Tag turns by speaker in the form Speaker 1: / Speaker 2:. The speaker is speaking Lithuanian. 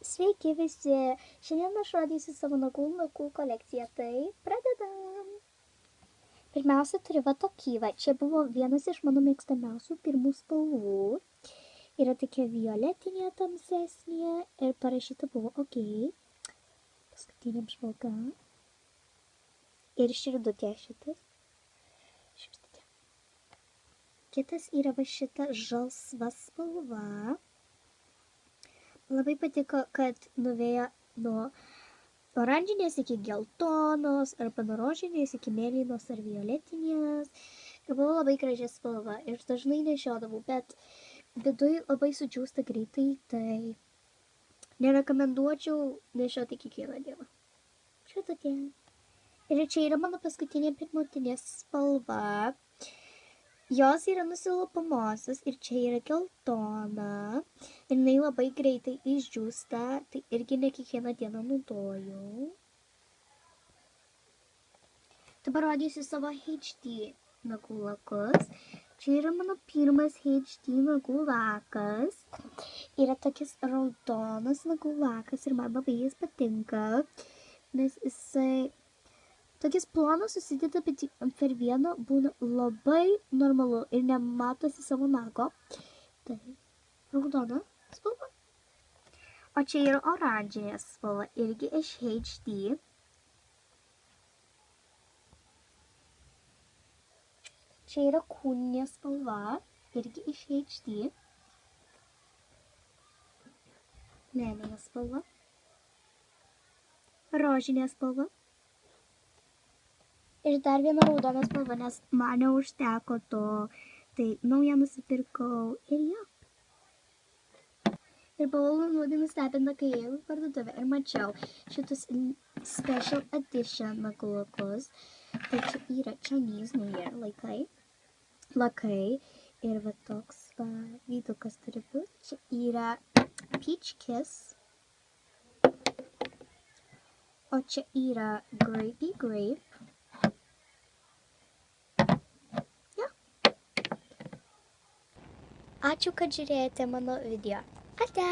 Speaker 1: Sveiki visi! Šiandien aš rodysiu savo nagų kolekciją, tai pradedam! Pirmiausia, turiu va tokį, čia buvo vienas iš mano mėgstamiausių pirmų spalvų. Yra tokia violetinė tamsesnė ir parašyta buvo OK. Paskutinė apžvalga. Ir širdutė šitas. Širdutė. Kitas yra va šita žalsva spalva. Labai patiko, kad nuvėjo nuo oranžinės iki geltonos, arba nuo rožinės iki mėlynos ar violetinės. Ir buvo labai graži spalva ir dažnai nešiodavau, bet viduj labai sudžiūsta greitai, tai nerekomenduočiau nešioti kiekvieną dieną. Širdutė. Ir čia yra mano paskutinė pirmutinė spalva. Jos yra nusilupamosios ir čia yra geltona. Ir jinai labai greitai išdžiūsta, tai irgi ne kiekvieną dieną naudoju. Dabar rodysiu savo HD nagų lakus. Čia yra mano pirmas HD nagų lakas. Yra tokias raudonas nagų lakas ir man labai jis patinka, nes jisai tokias plonas susideda, bet per vieną būna labai normalu ir nematosi savo nago. Tai raudona spalva. O čia yra oranžinė spalva, irgi iš HD. Čia yra kūninė spalva, irgi iš HD. Mėlyna spalva. Rožinė spalva. Ir dar viena raudona spalva, nes man neužteko to, tai naują nusipirkau ir jo. Ir buvau labai nustebinta, kai ėjau į parduotuvę ir mačiau šitus special edition nagų lakus. Tai čia yra Chinese New Year lakai. Ir va toks vydukas turi būti. Čia yra Peach Kiss. O čia yra Grapey Grape. Ačiū, kad žiūrėjote mano video. Ate!